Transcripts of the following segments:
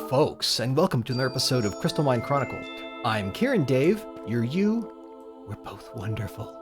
folks, and welcome to another episode of CrystalMind Chronicles. I'm Kieran Dave, you're you, we're both wonderful.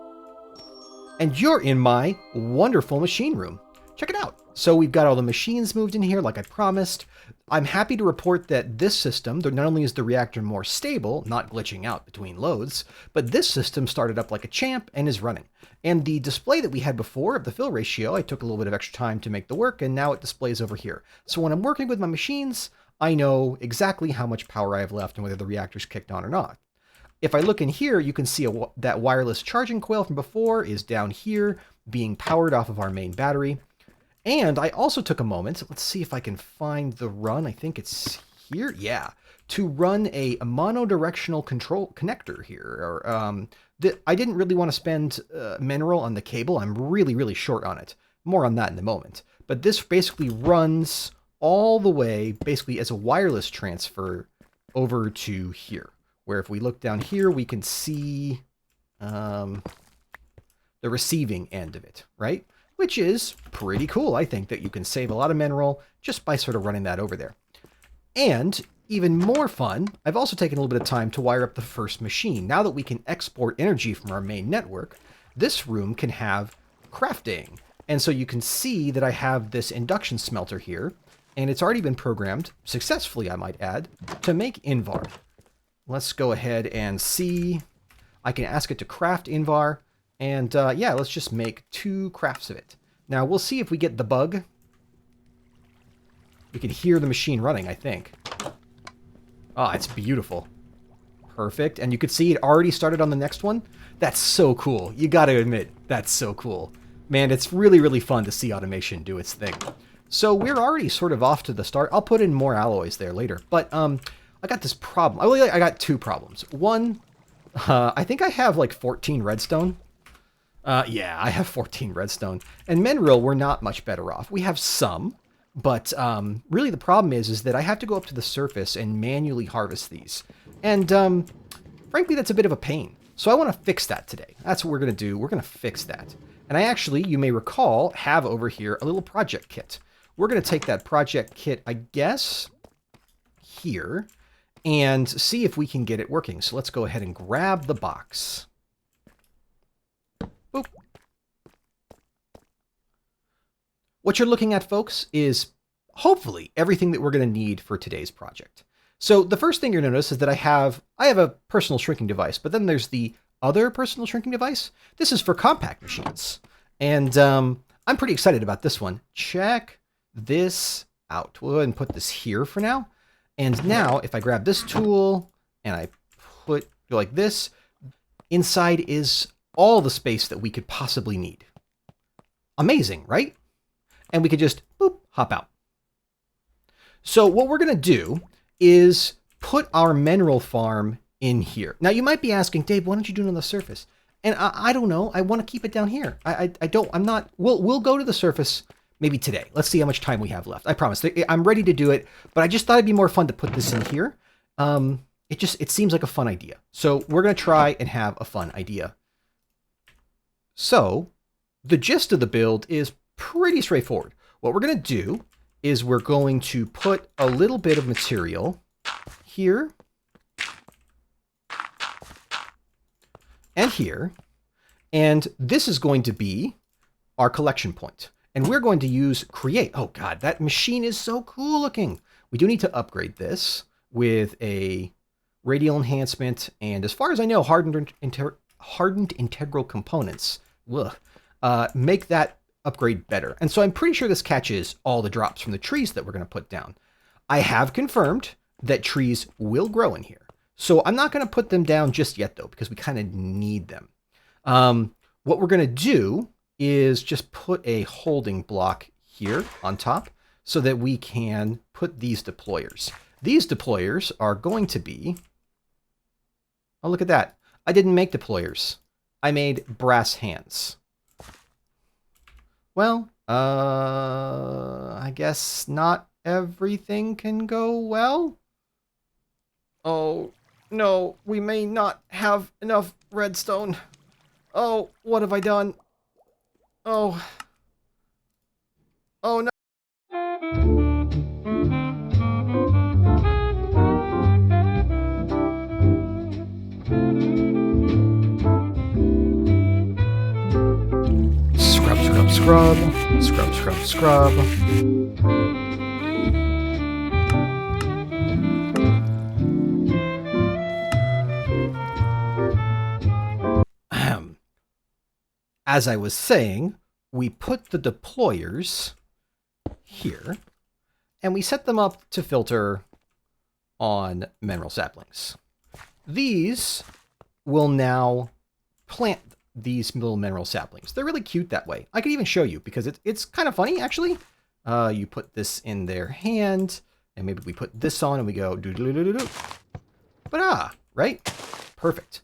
And you're in my wonderful machine room. Check it out. So we've got all the machines moved in here like I promised. I'm happy to report that this system, not only is the reactor more stable, not glitching out between loads, but this system started up like a champ and is running. And the display that we had before of the fill ratio, I took a little bit of extra time to make the work, and now it displays over here. So when I'm working with my machines, I know exactly how much power I have left and whether the reactor's kicked on or not. If I look in here, you can see that wireless charging coil from before is down here, being powered off of our main battery. And I also took a moment, let's see if I can find the run, I think it's here, yeah, to run a monodirectional control connector here. I didn't really want to spend mineral on the cable, I'm really short on it. More on that in a moment. But this basically runs all the way, basically as a wireless transfer over to here. Where if we look down here, we can see the receiving end of it, right? Which is pretty cool. I think that you can save a lot of mineral just by sort of running that over there. And even more fun, I've also taken a little bit of time to wire up the first machine. Now that we can export energy from our main network, this room can have crafting. And so you can see that I have this induction smelter here, and it's already been programmed, successfully I might add, to make Invar. Let's go ahead and see. I can ask it to craft Invar. And yeah, let's just make 2 crafts of it. Now we'll see if we get the bug. We can hear the machine running, I think. Ah, it's beautiful. Perfect. And you could see it already started on the next one. That's so cool. You gotta admit, that's so cool. Man, it's really fun to see automation do its thing. So we're already sort of off to the start. I'll put in more alloys there later. But I got this problem. I got 2 problems. One, I think I have like 14 redstone. Yeah, I have 14 redstone. And Menril, we're not much better off. We have some, but really the problem is that I have to go up to the surface and manually harvest these. And frankly, that's a bit of a pain. So I want to fix that today. That's what we're going to do. We're going to fix that. And I actually, you may recall, have over here a little project kit. We're going to take that project kit, I guess, here, and see if we can get it working. So let's go ahead and grab the box. Boop. What you're looking at, folks, is hopefully everything that we're going to need for today's project. So the first thing you're going to notice is that I have a personal shrinking device, but then there's the other personal shrinking device. This is for compact machines. And I'm pretty excited about this one. Check this out. We'll go ahead and put this here for now. And now if I grab this tool and I go like this, inside is all the space that we could possibly need. Amazing, right? And we could just, boop, hop out. So what we're going to do is put our mineral farm in here. Now you might be asking, Dave, why don't you do it on the surface? And I don't know. I want to keep it down here. We'll go to the surface maybe today. Let's see how much time we have left. I promise. I'm ready to do it, but I just thought it'd be more fun to put this in here. It seems like a fun idea. So we're going to try and have a fun idea. So the gist of the build is pretty straightforward. What we're going to do is we're going to put a little bit of material here and here, and this is going to be our collection point. And we're going to use create. Oh God, that machine is so cool looking. We do need to upgrade this with a radial enhancement, and as far as I know, hardened integral components. Make that upgrade better. And so I'm pretty sure this catches all the drops from the trees that we're going to put down. I have confirmed that trees will grow in here. So I'm not going to put them down just yet though, because we kind of need them. What we're going to do is just put a holding block here on top so that we can put these deployers. These deployers are going to be, oh, look at that. I didn't make deployers. I made brass hands. Well, I guess not everything can go well. Oh, no, we may not have enough redstone. Oh, what have I done? Oh. Oh, no. scrub, scrub, scrub, scrub. As I was saying, we put the deployers here, and we set them up to filter on mineral saplings. These will now plant these little mineral saplings. They're really cute that way. I could even show you because it's kind of funny, actually. You put this in their hand, and maybe we put this on, and we go do-do-do-do-do. But right? Perfect.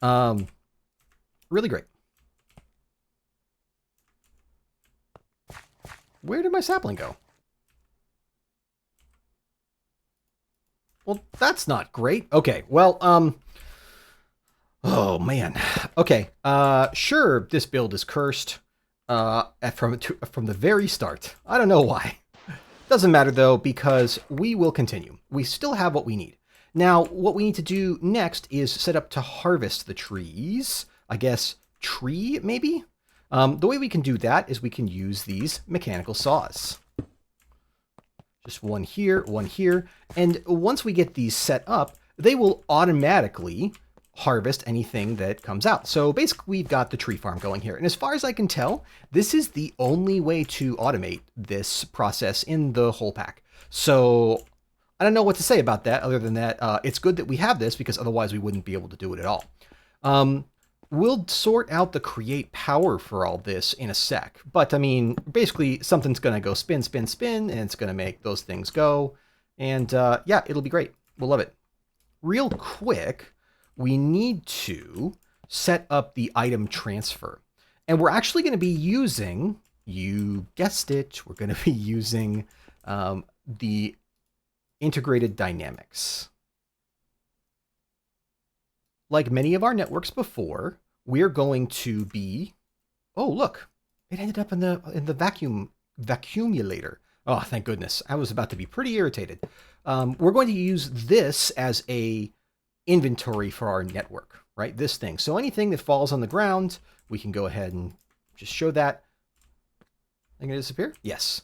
Really great. Where did my sapling go? Well, that's not great. Okay, well, oh man. Okay, sure, this build is cursed from the very start. I don't know why. Doesn't matter though, because we will continue. We still have what we need. Now, what we need to do next is set up to harvest the trees. I guess tree, maybe? The way we can do that is we can use these mechanical saws. Just one here, and once we get these set up, they will automatically harvest anything that comes out. So basically, we've got the tree farm going here. And as far as I can tell, this is the only way to automate this process in the whole pack. So I don't know what to say about that other than that it's good that we have this because otherwise we wouldn't be able to do it at all. We'll sort out the create power for all this in a sec. But I mean, basically something's going to go spin, spin, spin, and it's going to make those things go. And yeah, it'll be great. We'll love it. Real quick, we need to set up the item transfer. And we're actually going to be using, you guessed it, we're going to be using the integrated dynamics. Like many of our networks before, we're going to be, oh look, it ended up in the vacuumulator. Oh, thank goodness. I was about to be pretty irritated. We're going to use this as a inventory for our network, right? This thing. So anything that falls on the ground, we can go ahead and just show that. Am I going to disappear? Yes.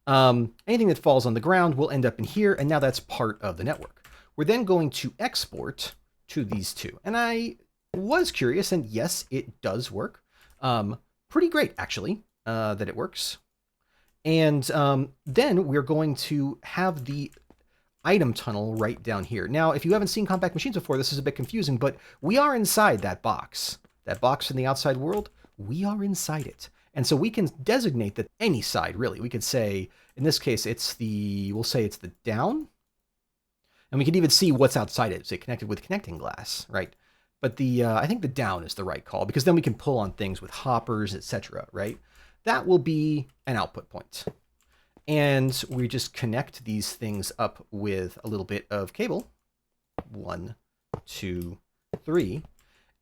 Anything that falls on the ground will end up in here, and now that's part of the network. We're then going to export to these two. And I was curious, and yes, it does work. Pretty great, actually, that it works. And then we're going to have the item tunnel right down here. Now, if you haven't seen Compact Machines before, this is a bit confusing, but we are inside that box. That box in the outside world, we are inside it. And so we can designate that any side, really. We could say, in this case, we'll say it's the down. And we can even see what's outside it, say connected with connecting glass, right? But I think the down is the right call because then we can pull on things with hoppers, etc., right? That will be an output point. And we just connect these things up with a little bit of cable. 1, 2, 3.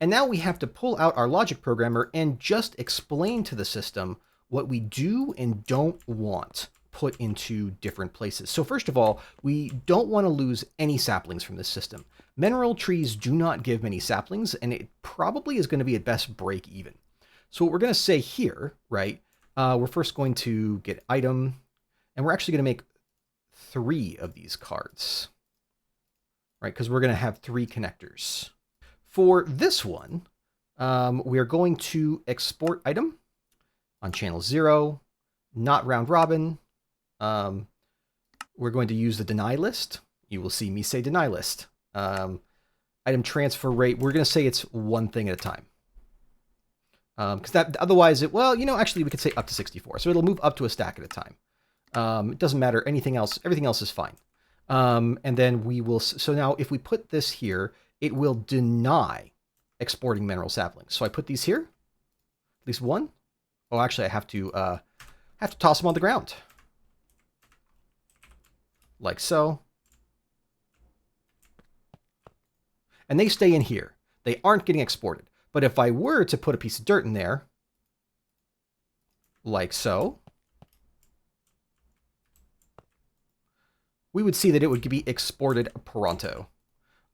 And now we have to pull out our logic programmer and just explain to the system what we do and don't want put into different places. So first of all, we don't want to lose any saplings from this system. Mineral trees do not give many saplings, and it probably is going to be at best break even. So what we're going to say here, right, we're first going to get item, and we're actually going to make 3 of these cards, right, because we're going to have 3 connectors. For this one, we are going to export item on channel 0, not round robin. We're going to use the deny list. You will see me say deny list. Item transfer rate, we're going to say it's 1 thing at a time. Because that otherwise actually we could say up to 64. So it'll move up to a stack at a time. It doesn't matter anything else. Everything else is fine. And then we will, so now if we put this here, it will deny exporting mineral saplings. So I put these here, at least 1. Oh, actually I have to toss them on the ground. Like so. And they stay in here. They aren't getting exported. But if I were to put a piece of dirt in there, like so, we would see that it would be exported pronto.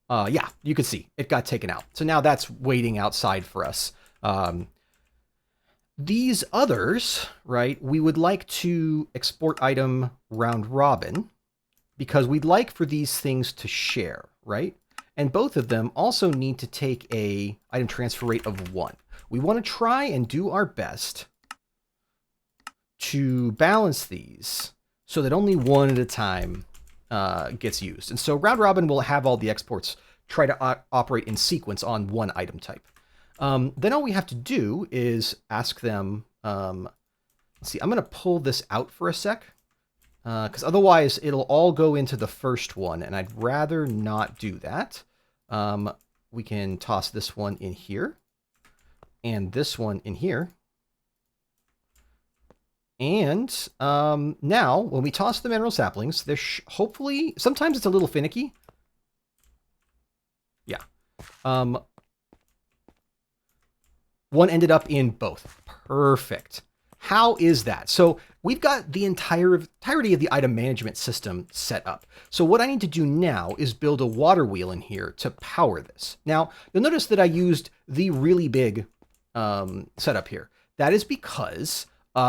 Yeah, you could see it got taken out. So now that's waiting outside for us. These others, right, we would like to export item round robin because we'd like for these things to share, right? And both of them also need to take a item transfer rate of 1. We want to try and do our best to balance these so that only one at a time gets used. And so round robin will have all the exports try to operate in sequence on one item type. Then all we have to do is ask them, let's see, I'm going to pull this out for a sec, because otherwise it'll all go into the first one, and I'd rather not do that. We can toss this one in here, and this one in here. And now, when we toss the mineral saplings, they're hopefully, sometimes it's a little finicky. Yeah. One ended up in both. Perfect. How is that? So we've got the entirety of the item management system set up. So what I need to do now is build a water wheel in here to power this. Now, you'll notice that I used the really big setup here. That is because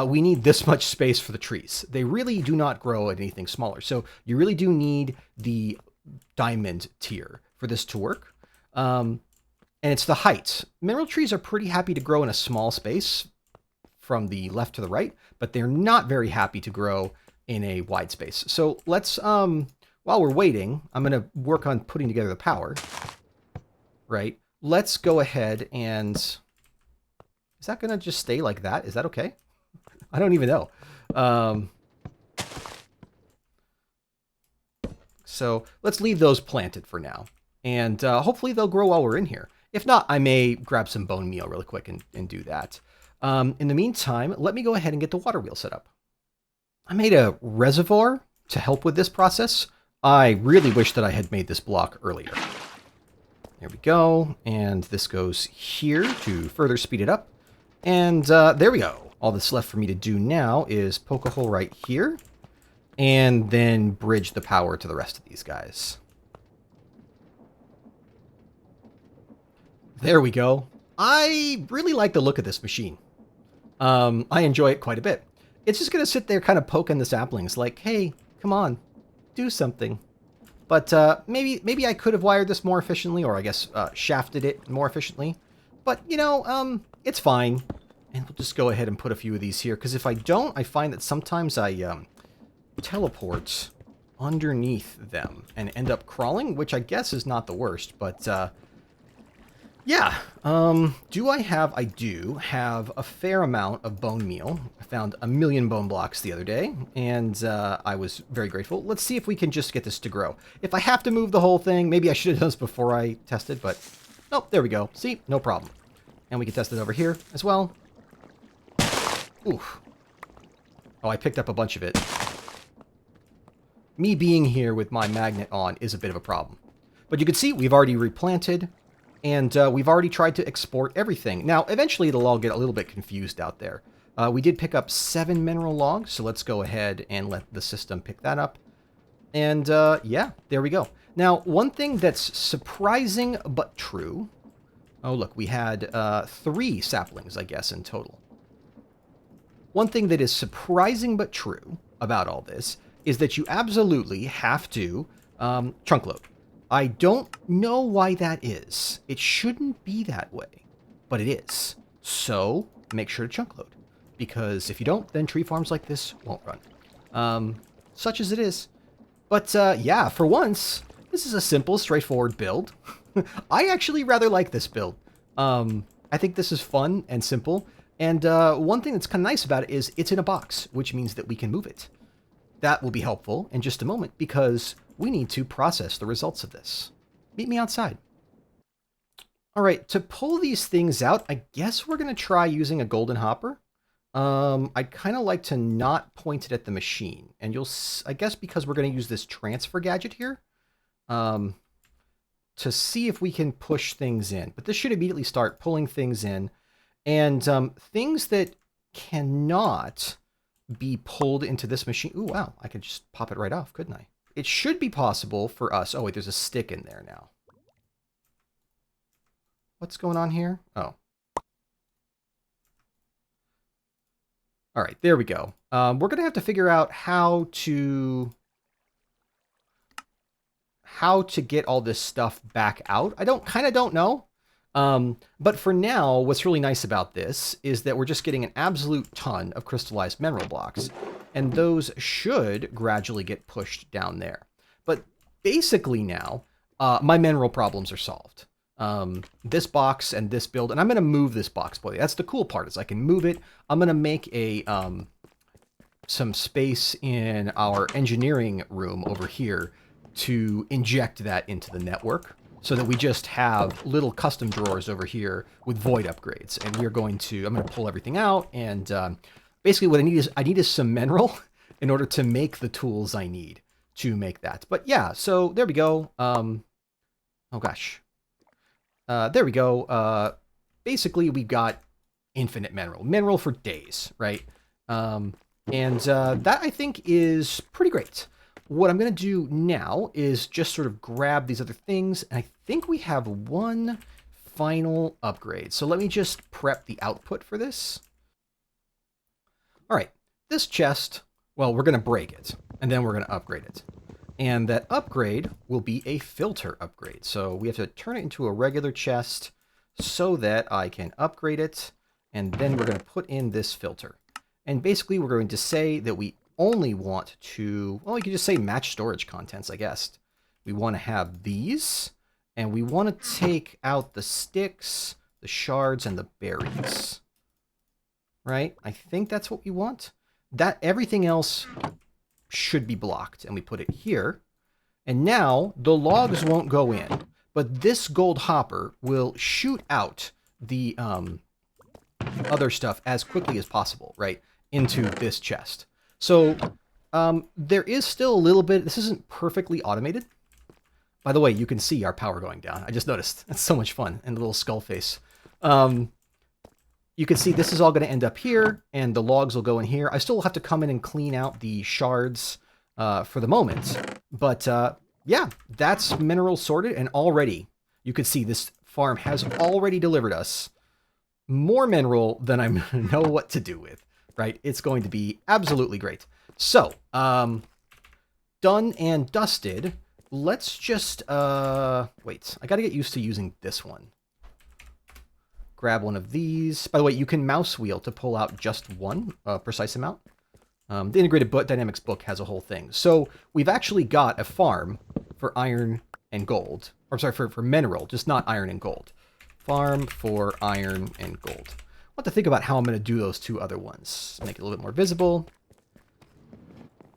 we need this much space for the trees. They really do not grow at anything smaller. So you really do need the diamond tier for this to work. And it's the height. Mineral trees are pretty happy to grow in a small space from the left to the right, but they're not very happy to grow in a wide space. So let's, while we're waiting, I'm going to work on putting together the power, right? Let's go ahead and, is that going to just stay like that? Is that okay? I don't even know. So let's leave those planted for now. And hopefully they'll grow while we're in here. If not, I may grab some bone meal really quick and do that. In the meantime, let me go ahead and get the water wheel set up. I made a reservoir to help with this process. I really wish that I had made this block earlier. There we go. And this goes here to further speed it up. And there we go. All that's left for me to do now is poke a hole right here and then bridge the power to the rest of these guys. There we go. I really like the look of this machine. I enjoy it quite a bit. It's just going to sit there kind of poking the saplings like, hey, come on, do something. But maybe I could have wired this more efficiently, or I guess shafted it more efficiently. But, you know, it's fine. And we'll just go ahead and put a few of these here, because if I don't, I find that sometimes I teleport underneath them and end up crawling, which I guess is not the worst, but yeah. Do I have? I do have a fair amount of bone meal. I found 1 million bone blocks the other day, and I was very grateful. Let's see if we can just get this to grow. If I have to move the whole thing, maybe I should have done this before I tested, but oh, there we go. See, no problem. And we can test it over here as well. Oof. Oh, I picked up a bunch of it. Me being here with my magnet on is a bit of a problem. But you can see we've already replanted. And we've already tried to export everything. Now, eventually it'll all get a little bit confused out there. We did pick up 7 mineral logs, so let's go ahead and let the system pick that up. And yeah, there we go. Now, one thing that's surprising but true... Oh, look, we had 3 saplings, I guess, in total. One thing that is surprising but true about all this is that you absolutely have to chunk load. I don't know why that is. It shouldn't be that way, but it is. So make sure to chunk load, because if you don't, then tree farms like this won't run. Such as it is. But yeah, for once, this is a simple, straightforward build. I actually rather like this build. I think this is fun and simple. And one thing that's kind of nice about it is it's in a box, which means that we can move it. That will be helpful in just a moment, because we need to process the results of this. Meet me outside. All right, to pull these things out, I guess we're going to try using a golden hopper. I'd kind of like to not point it at the machine. And I guess because we're going to use this transfer gadget here, to see if we can push things in. But this should immediately start pulling things in. And things that cannot be pulled into this machine. Ooh, wow, I could just pop it right off, couldn't I? It should be possible for us. Oh, wait, there's a stick in there now. What's going on here? Oh. All right, there we go. We're going to have to figure out how to get all this stuff back out. I kind of don't know. But for now, what's really nice about this is that we're just getting an absolute ton of crystallized mineral blocks, and those should gradually get pushed down there. But basically now, my mineral problems are solved. This box and this build, and I'm going to move this box, boy. That's the cool part, is I can move it. I'm going to make a some space in our engineering room over here to inject that into the network, so that we just have little custom drawers over here with void upgrades. And we're going to, I'm going to pull everything out, and basically what I need is some mineral in order to make the tools I need to make that. But yeah, so there we go. Oh gosh. There we go. Basically we got infinite mineral for days, right? That I think is pretty great. What I'm going to do now is just sort of grab these other things. And I think we have one final upgrade. So let me just prep the output for this. All right, this chest, well, we're going to break it, and then we're going to upgrade it. And that upgrade will be a filter upgrade. So we have to turn it into a regular chest so that I can upgrade it. And then we're going to put in this filter. And basically we're going to say that we only want to, well, you could just say match storage contents, I guess. We want to have these, and we want to take out the sticks, the shards, and the berries. Right? I think that's what we want. That everything else should be blocked, and we put it here. And now the logs won't go in, but this gold hopper will shoot out the other stuff as quickly as possible, right, into this chest. So there is still a little bit, this isn't perfectly automated. By the way, you can see our power going down. I just noticed. That's so much fun. And the little skull face. You can see this is all going to end up here, and the logs will go in here. I still have to come in and clean out the shards for the moment. But yeah, that's mineral sorted, and already you can see this farm has already delivered us more mineral than I know what to do with. Right? It's going to be absolutely great. So, done and dusted. Let's just, wait. I got to get used to using this one. Grab one of these. By the way, you can mouse wheel to pull out just one precise amount. The Integrated Dynamics book has a whole thing. So, we've actually got a farm for iron and gold. Or, sorry, for mineral, just not iron and gold. Farm for iron and gold. I'll have to think about how I'm going to do those two other ones. Make it a little bit more visible.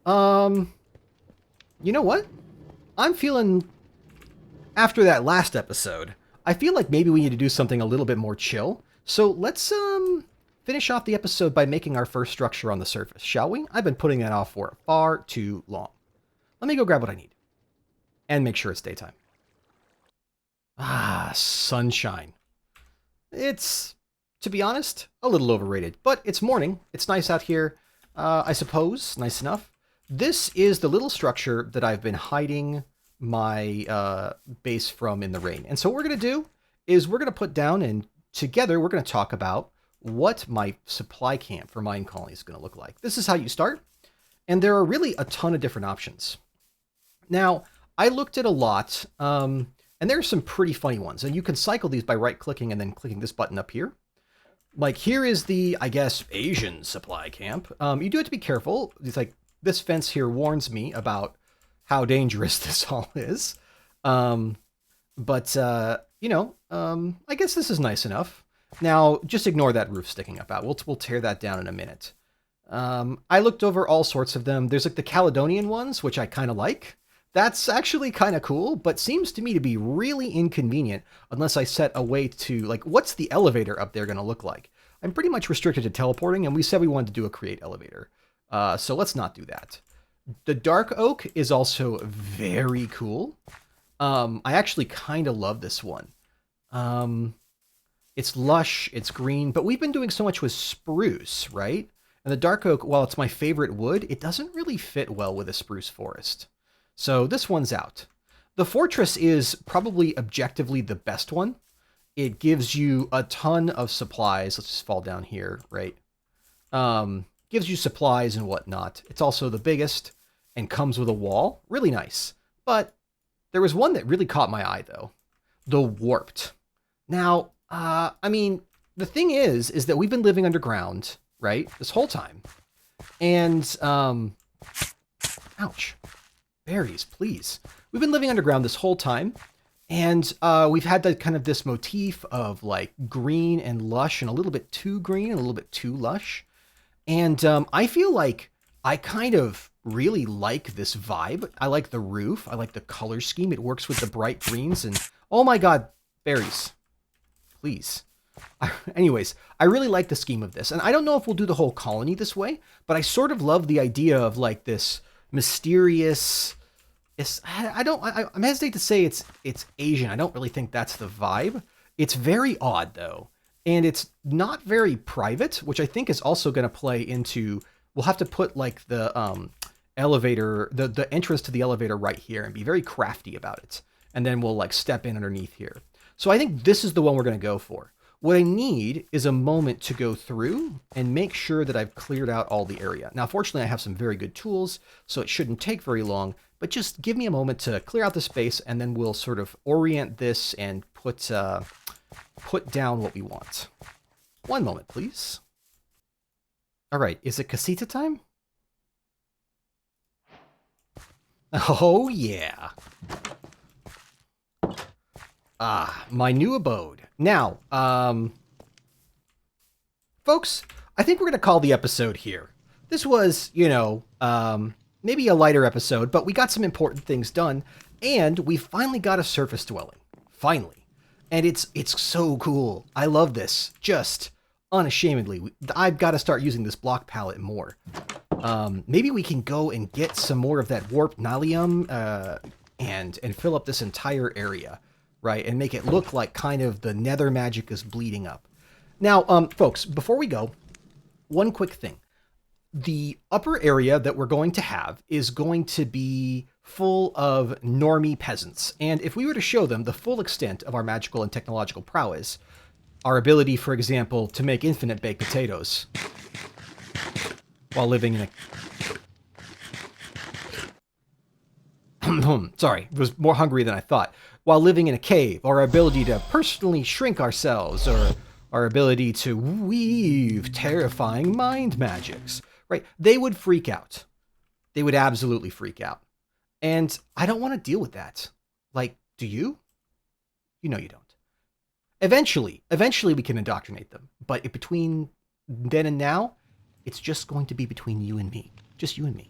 You know what? I'm feeling, after that last episode, I feel like maybe we need to do something a little bit more chill. So let's finish off the episode by making our first structure on the surface, shall we? I've been putting that off for far too long. Let me go grab what I need. And make sure it's daytime. Ah, sunshine. It's, to be honest, a little overrated, but it's morning. It's nice out here, I suppose. Nice enough. This is the little structure that I've been hiding my base from in the rain. And so what we're going to do is we're going to put down, and together we're going to talk about what my supply camp for mine colony is going to look like. This is how you start. And there are really a ton of different options. Now, I looked at a lot, and there are some pretty funny ones. And you can cycle these by right-clicking and then clicking this button up here. Like, here is the, I guess, Asian supply camp. You do have to be careful. It's like, this fence here warns me about how dangerous this all is. You know, I guess this is nice enough. Now, just ignore that roof sticking up out. We'll tear that down in a minute. I looked over all sorts of them. There's like the Caledonian ones, which I kind of like. That's actually kind of cool, but seems to me to be really inconvenient unless I set a way to, like, what's the elevator up there going to look like? I'm pretty much restricted to teleporting, and we said we wanted to do a create elevator. So let's not do that. The dark oak is also very cool. I actually kind of love this one. It's lush, it's green, but we've been doing so much with spruce, right? And the dark oak, while it's my favorite wood, it doesn't really fit well with a spruce forest. So this one's out. The fortress is probably objectively the best one. It gives you a ton of supplies. Let's just fall down here, right? gives you supplies and whatnot. It's also the biggest and comes with a wall. Really nice. But there was one that really caught my eye, though. The Warped. Now, I mean, the thing is that we've been living underground, right, this whole time. And, ouch. Berries, please. We've been living underground this whole time. And we've had this motif of like green and lush and a little bit too green and a little bit too lush. And I feel like I kind of really like this vibe. I like the roof. I like the color scheme. It works with the bright greens and oh my God, berries, please. Anyways, I really like the scheme of this. And I don't know if we'll do the whole colony this way, but I sort of love the idea of like this mysterious... I'm hesitate to say it's Asian. I don't really think that's the vibe. It's very odd though. And it's not very private, which I think is also going to play into, we'll have to put like the elevator, the entrance to the elevator right here and be very crafty about it. And then we'll like step in underneath here. So I think this is the one we're going to go for. What I need is a moment to go through and make sure that I've cleared out all the area. Now, fortunately, I have some very good tools, so it shouldn't take very long. But just give me a moment to clear out the space, and then we'll sort of orient this and put down what we want. One moment, please. All right, is it casita time? Oh, yeah. Ah, my new abode. Now, folks, I think we're going to call the episode here. This was, you know, maybe a lighter episode, but we got some important things done, and we finally got a surface dwelling. Finally. And it's so cool. I love this. Just unashamedly. I've got to start using this block palette more. Maybe we can go and get some more of that warped nalium and fill up this entire area, right? And make it look like kind of the nether magic is bleeding up. Now, folks, before we go, one quick thing. The upper area that we're going to have is going to be full of normie peasants. And if we were to show them the full extent of our magical and technological prowess, our ability, for example, to make infinite baked potatoes while living in a... Sorry, it was more hungry than I thought. While living in a cave, or our ability to personally shrink ourselves, or our ability to weave terrifying mind magics, right? They would freak out. They would absolutely freak out. And I don't want to deal with that. Like, do you? You know you don't. Eventually we can indoctrinate them. But between then and now, it's just going to be between you and me. Just you and me.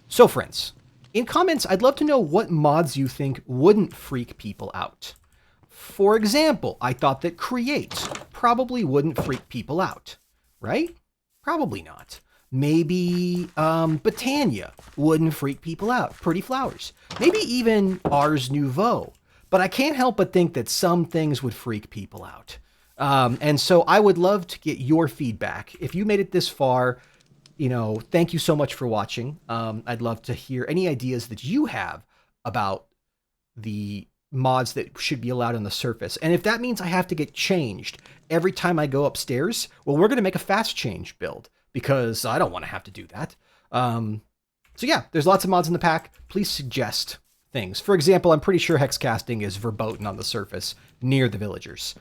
So, friends, in comments, I'd love to know what mods you think wouldn't freak people out. For example, I thought that Create probably wouldn't freak people out, right? Probably not. Maybe Botania wouldn't freak people out. Pretty flowers. Maybe even Ars Nouveau. But I can't help but think that some things would freak people out. And so I would love to get your feedback. If you made it this far, you know, thank you so much for watching. I'd love to hear any ideas that you have about the mods that should be allowed on the surface. And if that means I have to get changed every time I go upstairs, well, we're going to make a fast change build because I don't want to have to do that. So yeah, there's lots of mods in the pack. Please suggest things. For example, I'm pretty sure hex casting is verboten on the surface near the villagers.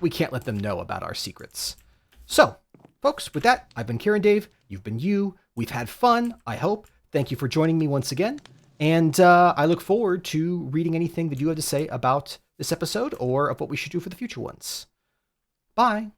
We can't let them know about our secrets. So, folks, with that, I've been Kieran Dave. You've been you. We've had fun, I hope. Thank you for joining me once again. And I look forward to reading anything that you have to say about this episode or of what we should do for the future ones. Bye.